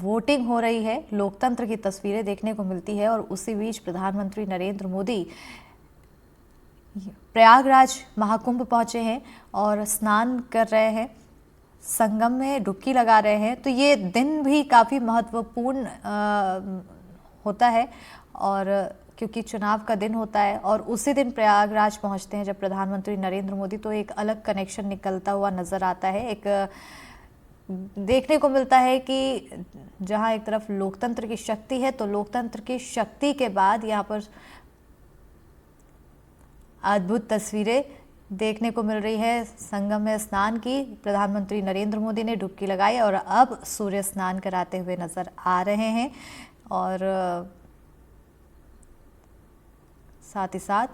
Voting हो रही है, लोकतंत्र की तस्वीरें देखने को मिलती है। और उसी बीच प्रधानमंत्री नरेंद्र मोदी प्रयागराज महाकुंभ पहुंचे हैं और स्नान कर रहे हैं, संगम में डुबकी लगा रहे हैं। तो ये दिन भी काफ़ी महत्वपूर्ण होता है, और क्योंकि चुनाव का दिन होता है और उसी दिन प्रयागराज पहुंचते हैं जब प्रधानमंत्री नरेंद्र मोदी, तो एक अलग कनेक्शन निकलता हुआ नजर आता है। एक देखने को मिलता है कि जहां एक तरफ लोकतंत्र की शक्ति है, तो लोकतंत्र की शक्ति के बाद यहाँ पर अद्भुत तस्वीरें देखने को मिल रही है। संगम में स्नान की प्रधानमंत्री नरेंद्र मोदी ने, डुबकी लगाई और अब सूर्य स्नान कराते हुए नजर आ रहे हैं। और साथ ही साथ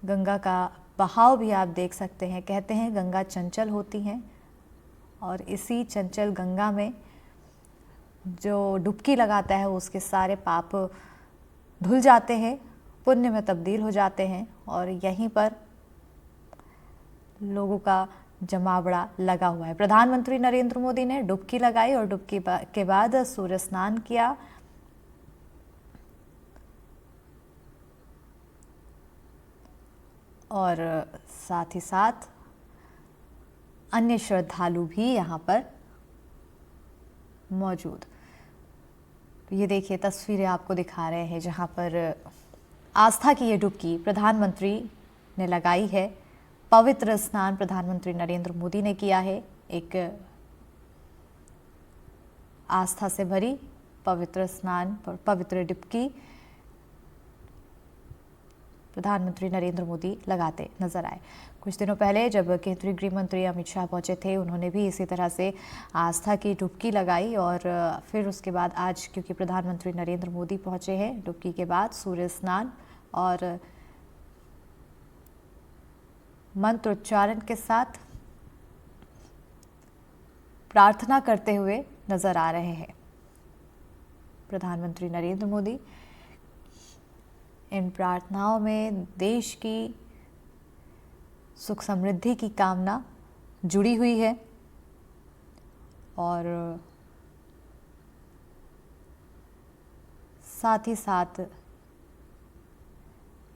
गंगा का बहाव भी आप देख सकते हैं। कहते हैं गंगा चंचल होती हैं, और इसी चंचल गंगा में जो डुबकी लगाता है उसके सारे पाप धुल जाते हैं, पुण्य में तब्दील हो जाते हैं। और यहीं पर लोगों का जमावड़ा लगा हुआ है। प्रधानमंत्री नरेंद्र मोदी ने डुबकी लगाई और डुबकी के बाद सूर्य स्नान किया। और साथ ही साथ अन्य श्रद्धालु भी यहाँ पर मौजूद। ये देखिए तस्वीरें आपको दिखा रहे हैं जहाँ पर आस्था की ये डुबकी प्रधानमंत्री ने लगाई है। पवित्र स्नान प्रधानमंत्री नरेंद्र मोदी ने किया है। एक आस्था से भरी पवित्र स्नान, पवित्र डुबकी प्रधानमंत्री नरेंद्र मोदी लगाते नजर आए। कुछ दिनों पहले जब केंद्रीय गृह मंत्री अमित शाह पहुंचे थे, उन्होंने भी इसी तरह से आस्था की डुबकी लगाई। और फिर उसके बाद आज क्योंकि प्रधानमंत्री नरेंद्र मोदी पहुंचे हैं, डुबकी के बाद सूर्य स्नान और मंत्रोच्चारण के साथ प्रार्थना करते हुए नजर आ रहे हैं प्रधानमंत्री नरेंद्र मोदी। इन प्रार्थनाओं में देश की सुख समृद्धि की कामना जुड़ी हुई है। और साथ ही साथ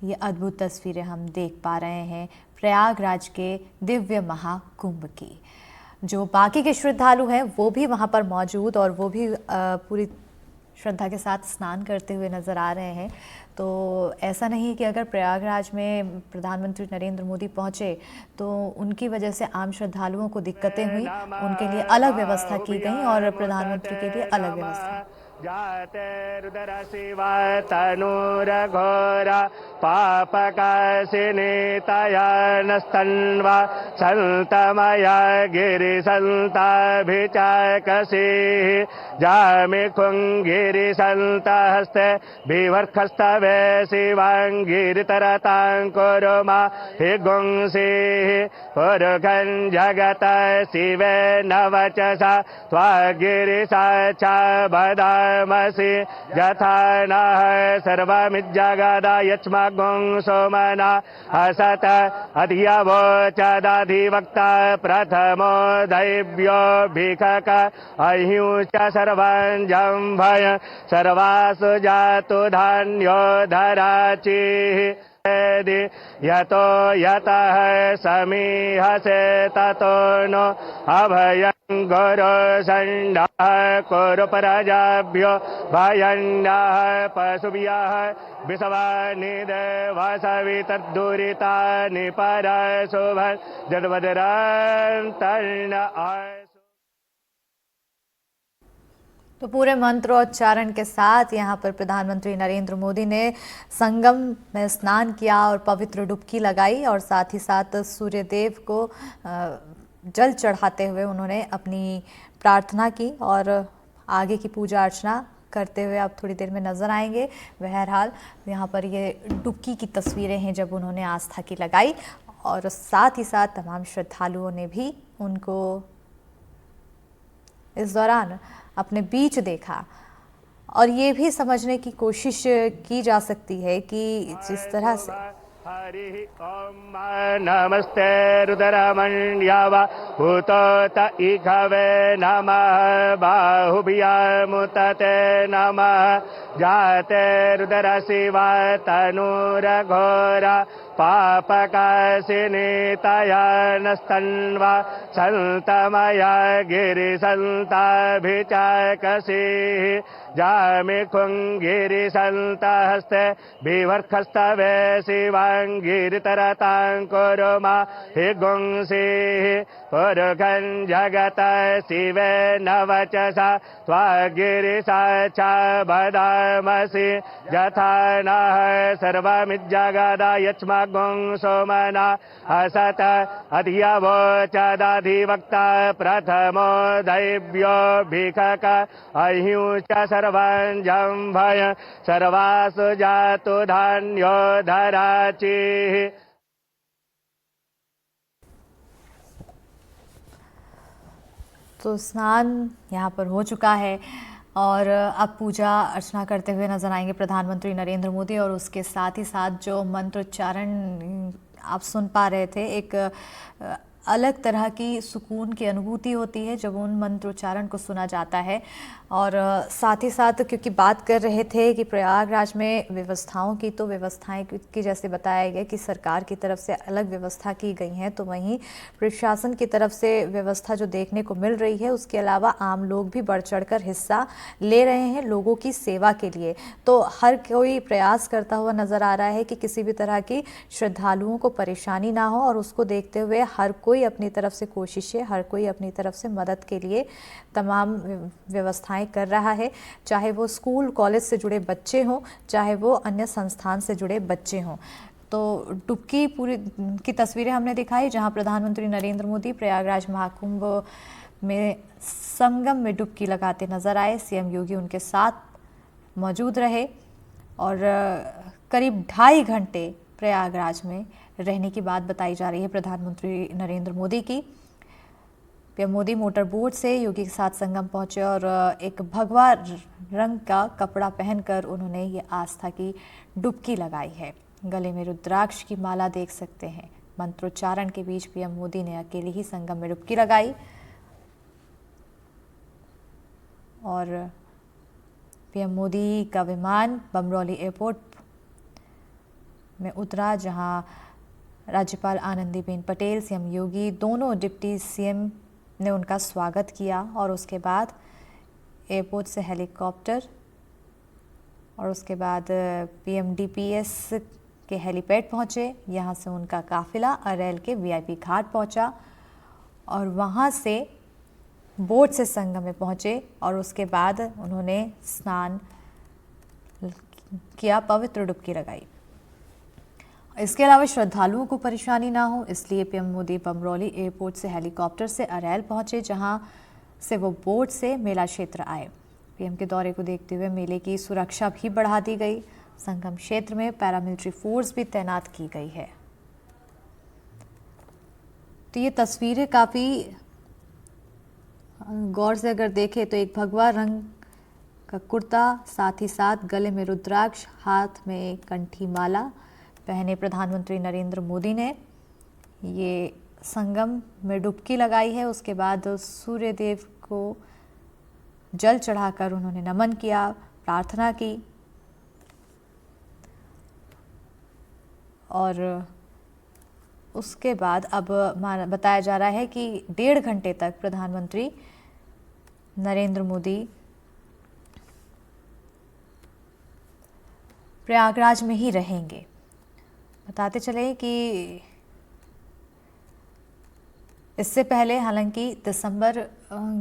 ये अद्भुत तस्वीरें हम देख पा रहे हैं प्रयागराज के दिव्य महाकुंभ की। जो बाकी के श्रद्धालु हैं वो भी वहाँ पर मौजूद, और वो भी पूरी श्रद्धा के साथ स्नान करते हुए नज़र आ रहे हैं। तो ऐसा नहीं कि अगर प्रयागराज में प्रधानमंत्री नरेंद्र मोदी पहुंचे तो उनकी वजह से आम श्रद्धालुओं को दिक्कतें हुई, उनके लिए अलग व्यवस्था की गई और प्रधानमंत्री के लिए अलग व्यवस्था। जाते रुदर शिवा तनूरघोरा पापकाशिनी तयानस्तन्वा संतमया गिरिसन्ताभिचाकसीः जामिखुङ्गिरिसन्तहस्ते विवर्खस्तवे शिवाङ्गिरितरतां कुरुमा हि गुंसीः पुरुषं जगत शिवे नवचसा त्वागिरिसाक्षा बदा मसि यथा नः सर्वमिज्जगदा यच्मगुं सोमना असत अधियवोचदधिवक्ता प्रथमो दैव्यो भिखक अहिंश्च सर्वं जम्भय सर्वासु जातु धान्यो धराचिः यतो यतः समीहसे ततो नो अभयं गुरु संडः कुरु प्रजाभ्यो भयन्नः पशुभ्यः विषवानि देवसवितर्दुरितानि परशुभं जन्मदरं तर्ण। तो पूरे मंत्रोच्चारण के साथ यहाँ पर प्रधानमंत्री नरेंद्र मोदी ने संगम में स्नान किया और पवित्र डुबकी लगाई, और साथ ही साथ सूर्यदेव को जल चढ़ाते हुए उन्होंने अपनी प्रार्थना की और आगे की पूजा अर्चना करते हुए आप थोड़ी देर में नजर आएंगे। बहरहाल यहाँ पर ये डुबकी की तस्वीरें हैं जब उन्होंने आस्था की लगाई, और साथ ही साथ तमाम श्रद्धालुओं ने भी उनको इस दौरान अपने बीच देखा। और ये भी समझने की कोशिश की जा सकती है कि जिस तरह से हरि ओम नमस्ते रुद्रमण्यव हुतोत इघवे नमः बाहुभ्यामुतते नमः जाते रुद्र शिवा तनूरघोरा पापकाशिनीतया नस्तन्वा सन्तमया गिरिसन्ताभिचाकसीः जामिखुङ्गिरिसन्तहस्ते बिभर्खस्तवे शिवाङ्गिरितरतां कुरुमा हि गुंसीः पुरुषं जगत शिवे न वचसा त्वागिरिसा च वदामसि यथा नः सर्वमिज्जगदा यच्मगुं सोमना असत अधियवोचदधिवक्ता प्रथमो दैव्यो भिखक अह्युच सर्वञ्जम्भय सर्वासु जातु धान्यो धराचिः। तो स्नान यहाँ पर हो चुका है और अब पूजा अर्चना करते हुए नजर आएंगे प्रधानमंत्री नरेंद्र मोदी। और उसके साथ ही साथ जो मंत्रोच्चारण आप सुन पा रहे थे, एक अलग तरह की सुकून की अनुभूति होती है जब उन मंत्रोच्चारण को सुना जाता है। और साथ ही साथ क्योंकि बात कर रहे थे कि प्रयागराज में व्यवस्थाओं की, तो व्यवस्थाएं की जैसे बताया गया कि सरकार की तरफ से अलग व्यवस्था की गई हैं, तो वहीं प्रशासन की तरफ से व्यवस्था जो देखने को मिल रही है, उसके अलावा आम लोग भी बढ़ चढ़कर हिस्सा ले रहे हैं लोगों की सेवा के लिए। तो हर कोई प्रयास करता हुआ नजर आ रहा है कि किसी भी तरह की श्रद्धालुओं को परेशानी ना हो, और उसको देखते हुए हर कोई अपनी तरफ से कोशिशें, हर कोई अपनी तरफ से मदद के लिए तमाम व्यवस्थाएं कर रहा है, चाहे वो स्कूल कॉलेज से जुड़े बच्चे हों, चाहे वो अन्य संस्थान से जुड़े बच्चे हों। तो डुबकी पूरी की तस्वीरें हमने दिखाई, जहां प्रधानमंत्री नरेंद्र मोदी प्रयागराज महाकुंभ में संगम में डुबकी लगाते नजर आए। सीएम योगी उनके साथ मौजूद रहे और करीब 2.5 घंटे प्रयागराज में रहने की बात बताई जा रही है प्रधानमंत्री नरेंद्र मोदी की। पीएम मोदी मोटर बोट से योगी के साथ संगम पहुंचे और एक भगवा रंग का कपड़ा पहनकर उन्होंने ये आस्था की डुबकी लगाई है। गले में रुद्राक्ष की माला देख सकते हैं। मंत्रोच्चारण के बीच पीएम मोदी ने अकेले ही संगम में डुबकी लगाई और पीएम मोदी का विमान बमरौली एयरपोर्ट में उतरा, जहां राज्यपाल आनंदीबेन पटेल, सीएम योगी, दोनों डिप्टी सीएम ने उनका स्वागत किया। और उसके बाद एयरपोर्ट से हेलीकॉप्टर और उसके बाद पीएमडीपीएस के हेलीपैड पहुंचे। यहां से उनका काफिला अरैल के वीआईपी घाट पहुंचा और वहां से बोट से संगम में पहुंचे और उसके बाद उन्होंने स्नान किया, पवित्र डुबकी लगाई। इसके अलावा श्रद्धालुओं को परेशानी ना हो, इसलिए पीएम मोदी बमरौली एयरपोर्ट से हेलीकॉप्टर से अरैल पहुंचे, जहां से वो बोट से मेला क्षेत्र आए। पीएम के दौरे को देखते हुए मेले की सुरक्षा भी बढ़ा दी गई। संगम क्षेत्र में पैरामिलिट्री फोर्स भी तैनात की गई है। तो ये तस्वीरें काफ़ी गौर से अगर देखें तो एक भगवा रंग का कुर्ता, साथ ही साथ गले में रुद्राक्ष, हाथ में कंठी माला पहने प्रधानमंत्री नरेंद्र मोदी ने ये संगम में डुबकी लगाई है। उसके बाद सूर्य देव को जल चढ़ाकर उन्होंने नमन किया, प्रार्थना की और उसके बाद अब बताया जा रहा है कि 1.5 घंटे तक प्रधानमंत्री नरेंद्र मोदी प्रयागराज में ही रहेंगे। बताते चले कि इससे पहले हालांकि दिसंबर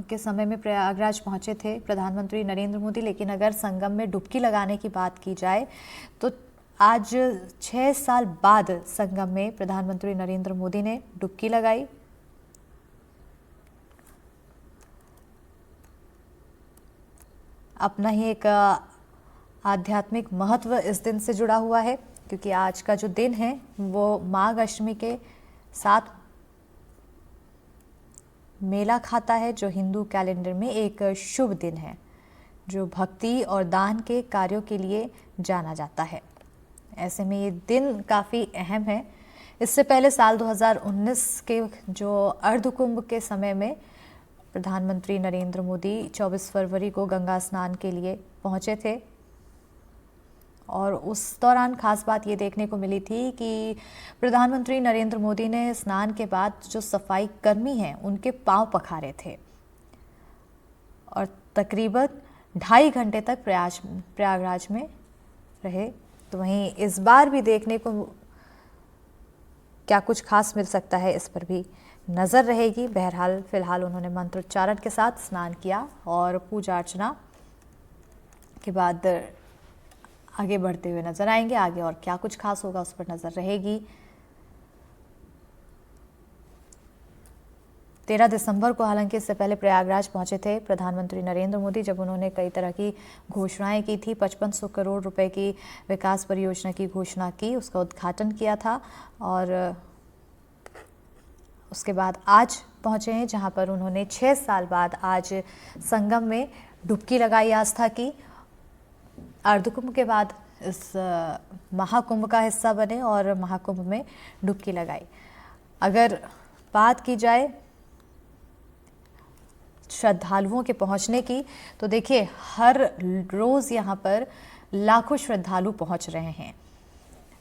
के समय में प्रयागराज पहुंचे थे प्रधानमंत्री नरेंद्र मोदी, लेकिन अगर संगम में डुबकी लगाने की बात की जाए तो आज 6 साल बाद संगम में प्रधानमंत्री नरेंद्र मोदी ने डुबकी लगाई। अपना ही एक आध्यात्मिक महत्व इस दिन से जुड़ा हुआ है, क्योंकि आज का जो दिन है वो माघ अष्टमी के साथ मेला खाता है, जो हिंदू कैलेंडर में एक शुभ दिन है, जो भक्ति और दान के कार्यों के लिए जाना जाता है। ऐसे में ये दिन काफ़ी अहम है। इससे पहले साल 2019 के जो अर्धकुंभ के समय में प्रधानमंत्री नरेंद्र मोदी 24 फरवरी को गंगा स्नान के लिए पहुंचे थे और उस दौरान खास बात ये देखने को मिली थी कि प्रधानमंत्री नरेंद्र मोदी ने स्नान के बाद जो सफाई कर्मी हैं उनके पांव पखारे थे और तकरीबन 2.5 घंटे तक प्रयागराज में रहे। तो वहीं इस बार भी देखने को क्या कुछ खास मिल सकता है, इस पर भी नज़र रहेगी। बहरहाल फिलहाल उन्होंने मंत्रोच्चारण के साथ स्नान किया और पूजा अर्चना के बाद आगे बढ़ते हुए नजर आएंगे। आगे और क्या कुछ खास होगा उस पर नजर रहेगी। 13 दिसंबर को हालांकि इससे पहले प्रयागराज पहुंचे थे प्रधानमंत्री नरेंद्र मोदी, जब उन्होंने कई तरह की घोषणाएं की थी। 5500 करोड़ रुपए की विकास परियोजना की घोषणा की, उसका उद्घाटन किया था और उसके बाद आज पहुंचे हैं जहां पर उन्होंने 6 साल बाद आज संगम में डुबकी लगाई, आस्था की। अर्धकुंभ के बाद इस महाकुंभ का हिस्सा बने और महाकुंभ में डुबकी लगाई। अगर बात की जाए श्रद्धालुओं के पहुंचने की, तो देखिए हर रोज यहाँ पर लाखों श्रद्धालु पहुंच रहे हैं।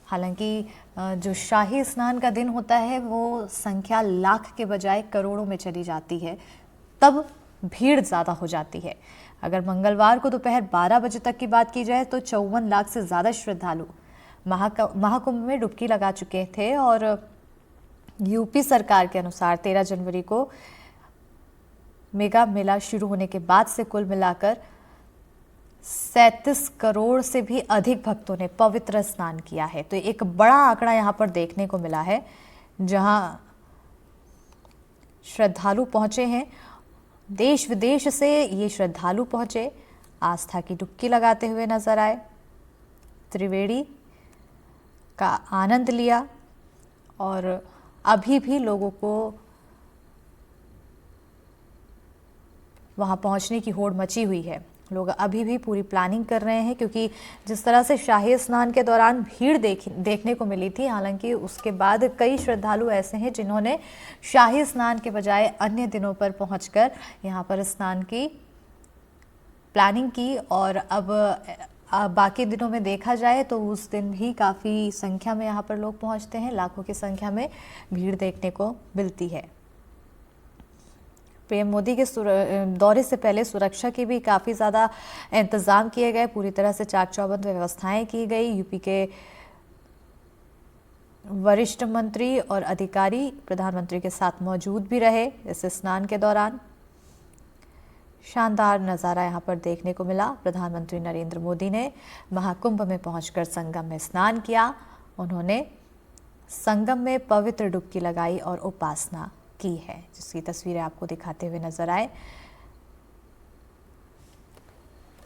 हालांकि जो शाही स्नान का दिन होता है वो संख्या लाख के बजाय करोड़ों में चली जाती है, तब भीड़ ज़्यादा हो जाती है। अगर मंगलवार को दोपहर 12 बजे तक की बात की जाए तो 54 लाख से ज़्यादा श्रद्धालु महाकुंभ में डुबकी लगा चुके थे और यूपी सरकार के अनुसार 13 जनवरी को मेगा मेला शुरू होने के बाद से कुल मिलाकर 37 करोड़ से भी अधिक भक्तों ने पवित्र स्नान किया है। तो एक बड़ा आंकड़ा यहाँ पर देखने को मिला है, जहाँ श्रद्धालु पहुंचे हैं। देश विदेश से ये श्रद्धालु पहुंचे, आस्था की डुबकी लगाते हुए नजर आए, त्रिवेणी का आनंद लिया और अभी भी लोगों को वहां पहुंचने की होड़ मची हुई है। लोग अभी भी पूरी प्लानिंग कर रहे हैं, क्योंकि जिस तरह से शाही स्नान के दौरान भीड़ देखने को मिली थी, हालांकि उसके बाद कई श्रद्धालु ऐसे हैं जिन्होंने शाही स्नान के बजाय अन्य दिनों पर पहुंचकर यहां पर स्नान की प्लानिंग की और अब बाकी दिनों में देखा जाए तो उस दिन भी काफ़ी संख्या में यहाँ पर लोग पहुँचते हैं। लाखों की संख्या में भीड़ देखने को मिलती है। पीएम मोदी के दौरे से पहले सुरक्षा की भी काफ़ी ज़्यादा इंतज़ाम किए गए, पूरी तरह से चाक चौबंद व्यवस्थाएं की गई। यूपी के वरिष्ठ मंत्री और अधिकारी प्रधानमंत्री के साथ मौजूद भी रहे इस स्नान के दौरान। शानदार नज़ारा यहाँ पर देखने को मिला। प्रधानमंत्री नरेंद्र मोदी ने महाकुंभ में पहुंचकर संगम में स्नान किया। उन्होंने संगम में पवित्र डुबकी लगाई और उपासना की है, जिसकी तस्वीरें आपको दिखाते हुए नजर आए।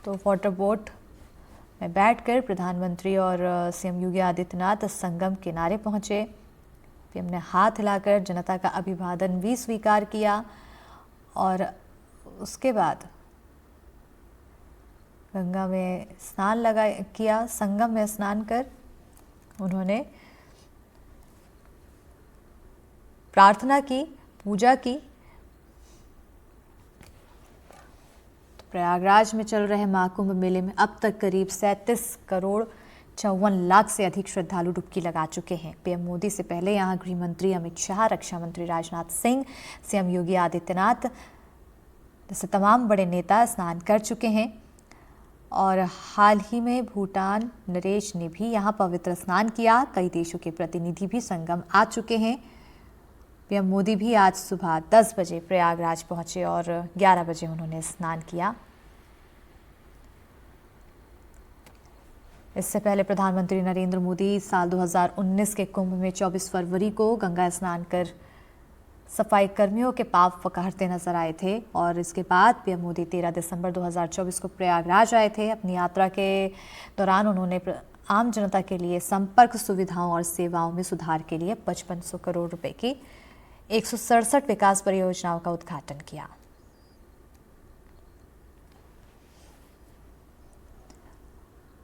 तो वाटर बोट में बैठकर प्रधानमंत्री और सीएम योगी आदित्यनाथ संगम किनारे पहुंचे। पीएम ने हाथ हिलाकर जनता का अभिवादन भी स्वीकार किया और उसके बाद गंगा में स्नान किया। संगम में स्नान कर उन्होंने प्रार्थना की, पूजा की। तो प्रयागराज में चल रहे महाकुंभ मेले में अब तक करीब 37 करोड़ 54 लाख से अधिक श्रद्धालु डुबकी लगा चुके हैं। पीएम मोदी से पहले यहां गृह मंत्री अमित शाह, रक्षा मंत्री राजनाथ सिंह, सीएम योगी आदित्यनाथ जैसे तमाम बड़े नेता स्नान कर चुके हैं और हाल ही में भूटान नरेश ने भी यहां पवित्र स्नान किया। कई देशों के प्रतिनिधि भी संगम आ चुके हैं। पीएम मोदी भी आज सुबह 10 बजे प्रयागराज पहुंचे और 11 बजे उन्होंने स्नान किया। इससे पहले प्रधानमंत्री नरेंद्र मोदी साल 2019 के कुंभ में 24 फरवरी को गंगा स्नान कर सफाई कर्मियों के पांव पकड़ते नजर आए थे और इसके बाद पीएम मोदी 13 दिसंबर 2024 को प्रयागराज आए थे। अपनी यात्रा के दौरान उन्होंने आम जनता के लिए संपर्क सुविधाओं और सेवाओं में सुधार के लिए 5500 करोड़ रुपए की 167 विकास परियोजनाओं का उद्घाटन किया।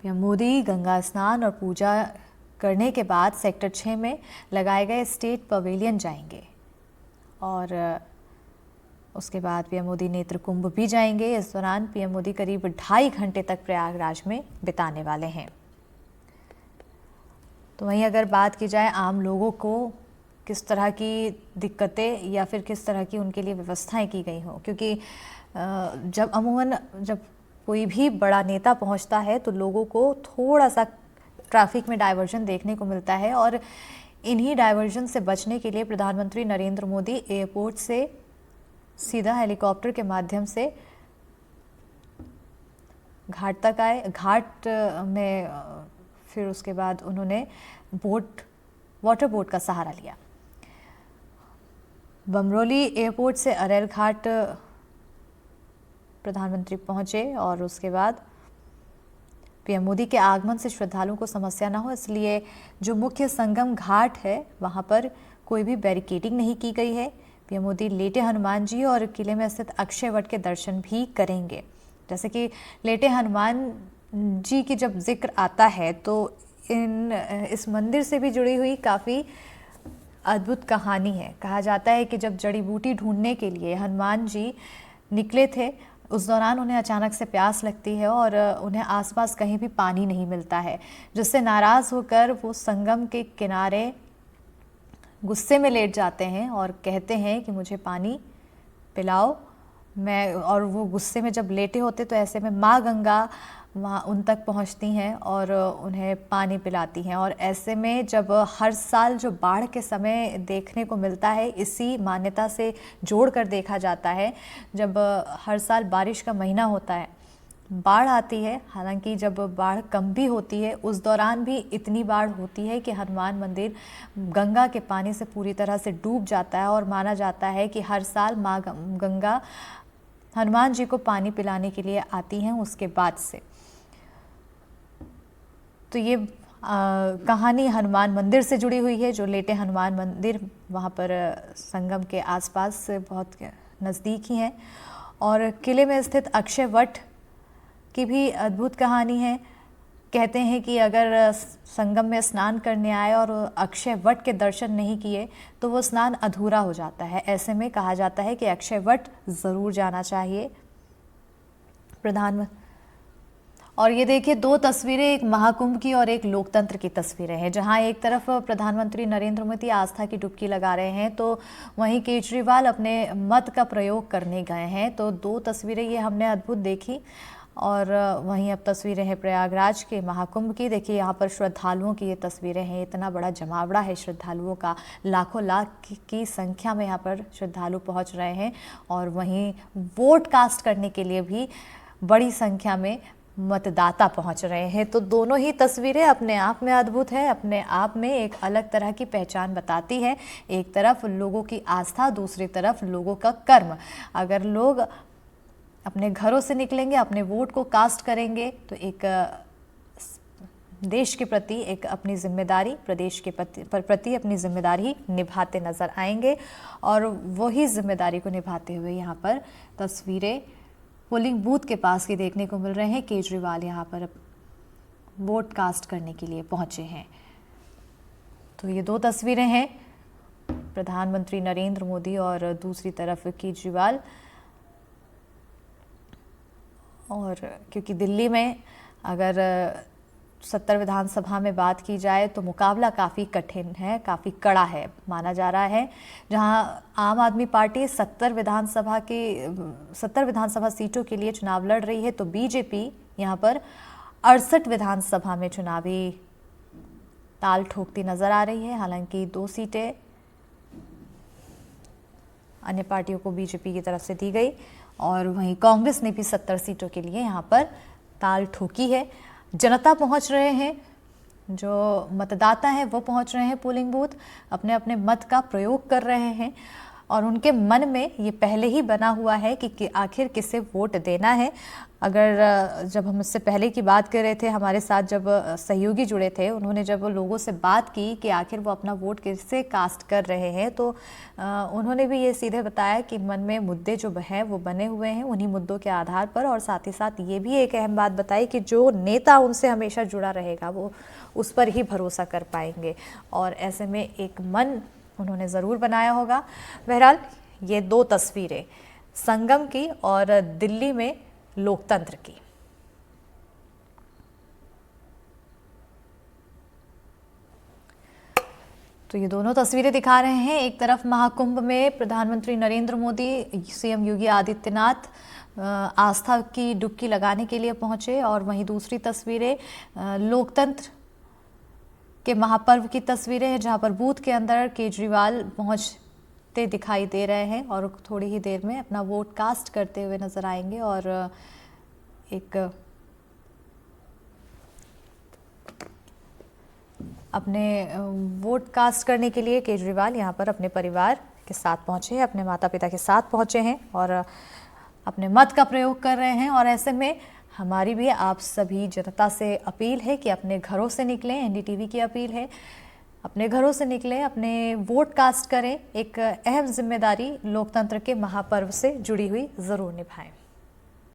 पीएम मोदी गंगा स्नान और पूजा करने के बाद सेक्टर 6 में लगाए गए स्टेट पवेलियन जाएंगे और उसके बाद पीएम मोदी नेत्र कुंभ भी जाएंगे। इस दौरान पीएम मोदी करीब 2.5 घंटे तक प्रयागराज में बिताने वाले हैं। तो वहीं अगर बात की जाए आम लोगों को किस तरह की दिक्कतें या फिर किस तरह की उनके लिए व्यवस्थाएं की गई हों, क्योंकि जब कोई भी बड़ा नेता पहुंचता है तो लोगों को थोड़ा सा ट्रैफिक में डाइवर्जन देखने को मिलता है और इन्हीं डाइवर्जन से बचने के लिए प्रधानमंत्री नरेंद्र मोदी एयरपोर्ट से सीधा हेलीकॉप्टर के माध्यम से घाट तक आए। घाट में फिर उसके बाद उन्होंने वाटर बोट का सहारा लिया। बमरोली एयरपोर्ट से अरेल घाट प्रधानमंत्री पहुंचे और उसके बाद पीएम मोदी के आगमन से श्रद्धालुओं को समस्या न हो इसलिए जो मुख्य संगम घाट है वहां पर कोई भी बैरिकेडिंग नहीं की गई है। पीएम मोदी लेटे हनुमान जी और किले में स्थित अक्षय वट के दर्शन भी करेंगे। जैसे कि लेटे हनुमान जी की जब जिक्र आता है तो इस मंदिर से भी जुड़ी हुई काफ़ी अद्भुत कहानी है। कहा जाता है कि जब जड़ी बूटी ढूंढने के लिए हनुमान जी निकले थे उस दौरान उन्हें अचानक से प्यास लगती है और उन्हें आसपास कहीं भी पानी नहीं मिलता है, जिससे नाराज़ होकर वो संगम के किनारे गुस्से में लेट जाते हैं और कहते हैं कि मुझे पानी पिलाओ। और वो गुस्से में जब लेटे होते तो ऐसे में माँ गंगा वहाँ उन तक पहुँचती हैं और उन्हें पानी पिलाती हैं। और ऐसे में जब हर साल जो बाढ़ के समय देखने को मिलता है, इसी मान्यता से जोड़कर देखा जाता है, जब हर साल बारिश का महीना होता है बाढ़ आती है। हालांकि जब बाढ़ कम भी होती है उस दौरान भी इतनी बाढ़ होती है कि हनुमान मंदिर गंगा के पानी से पूरी तरह से डूब जाता है और माना जाता है कि हर साल माँ गंगा हनुमान जी को पानी पिलाने के लिए आती हैं उसके बाद से। तो ये कहानी हनुमान मंदिर से जुड़ी हुई है, जो लेटे हनुमान मंदिर वहाँ पर संगम के आसपास से बहुत नज़दीक ही है। और किले में स्थित अक्षय वट की भी अद्भुत कहानी है। कहते हैं कि अगर संगम में स्नान करने आए और अक्षय वट के दर्शन नहीं किए तो वो स्नान अधूरा हो जाता है। ऐसे में कहा जाता है कि अक्षय वट ज़रूर जाना चाहिए। और ये देखिए, दो तस्वीरें, एक महाकुंभ की और एक लोकतंत्र की तस्वीरें हैं, जहां एक तरफ प्रधानमंत्री नरेंद्र मोदी आस्था की डुबकी लगा रहे हैं तो वहीं केजरीवाल अपने मत का प्रयोग करने गए हैं। तो दो तस्वीरें ये हमने अद्भुत देखी। और वहीं अब तस्वीरें हैं प्रयागराज के महाकुंभ की। देखिए यहाँ पर श्रद्धालुओं की ये तस्वीरें हैं। इतना बड़ा जमावड़ा है श्रद्धालुओं का, लाखों लाख की संख्या में यहाँ पर श्रद्धालु पहुँच रहे हैं। और वहीं वोट कास्ट करने के लिए भी बड़ी संख्या में मतदाता पहुंच रहे हैं। तो दोनों ही तस्वीरें अपने आप में अद्भुत है, अपने आप में एक अलग तरह की पहचान बताती है। एक तरफ लोगों की आस्था, दूसरी तरफ लोगों का कर्म। अगर लोग अपने घरों से निकलेंगे, अपने वोट को कास्ट करेंगे तो एक देश के प्रति एक अपनी जिम्मेदारी, प्रदेश के प्रति अपनी जिम्मेदारी निभाते नजर आएंगे। और वही जिम्मेदारी को निभाते हुए यहाँ पर तस्वीरें पोलिंग बूथ के पास की देखने को मिल रहे हैं। केजरीवाल यहाँ पर वोट कास्ट करने के लिए पहुंचे हैं। तो ये दो तस्वीरें हैं, प्रधानमंत्री नरेंद्र मोदी और दूसरी तरफ केजरीवाल। और क्योंकि दिल्ली में अगर 70 विधानसभा में बात की जाए तो मुकाबला काफ़ी कठिन है, काफ़ी कड़ा है माना जा रहा है। जहां आम आदमी पार्टी 70 विधानसभा सीटों के लिए चुनाव लड़ रही है तो बीजेपी यहां पर 68 विधानसभा में चुनावी ताल ठोकती नजर आ रही है। हालांकि 2 सीटें अन्य पार्टियों को बीजेपी की तरफ से दी गई और वहीं कांग्रेस ने भी 70 सीटों के लिए यहाँ पर ताल ठोकी है। जनता पहुँच रहे हैं, जो मतदाता हैं वो पहुँच रहे हैं पोलिंग बूथ, अपने अपने मत का प्रयोग कर रहे हैं। और उनके मन में ये पहले ही बना हुआ है कि आखिर किसे वोट देना है। अगर जब हम इससे पहले की बात कर रहे थे, हमारे साथ जब सहयोगी जुड़े थे, उन्होंने जब लोगों से बात की कि आखिर वो अपना वोट किसे कास्ट कर रहे हैं, तो उन्होंने भी ये सीधे बताया कि मन में मुद्दे जो हैं वो बने हुए हैं, उन्हीं मुद्दों के आधार पर। और साथ ही साथ ये भी एक अहम बात बताई कि जो नेता उनसे हमेशा जुड़ा रहेगा वो उस पर ही भरोसा कर पाएंगे, और ऐसे में एक मन उन्होंने ज़रूर बनाया होगा। बहरहाल ये दो तस्वीरें संगम की और दिल्ली में लोकतंत्र की। तो ये दोनों तस्वीरें दिखा रहे हैं, एक तरफ महाकुंभ में प्रधानमंत्री नरेंद्र मोदी, सीएम योगी आदित्यनाथ आस्था की डुबकी लगाने के लिए पहुंचे, और वहीं दूसरी तस्वीरें लोकतंत्र के महापर्व की तस्वीरें हैं, जहां पर बूथ के अंदर केजरीवाल पहुंचते दिखाई दे रहे हैं और थोड़ी ही देर में अपना वोट कास्ट करते हुए नजर आएंगे। और एक अपने वोट कास्ट करने के लिए केजरीवाल यहाँ पर अपने परिवार के साथ पहुंचे हैं, अपने माता पिता के साथ पहुंचे हैं और अपने मत का प्रयोग कर रहे हैं। और ऐसे में हमारी भी आप सभी जनता से अपील है कि अपने घरों से निकलें, एनडीटीवी की अपील है, अपने घरों से निकलें, अपने वोट कास्ट करें, एक अहम जिम्मेदारी लोकतंत्र के महापर्व से जुड़ी हुई ज़रूर निभाएं।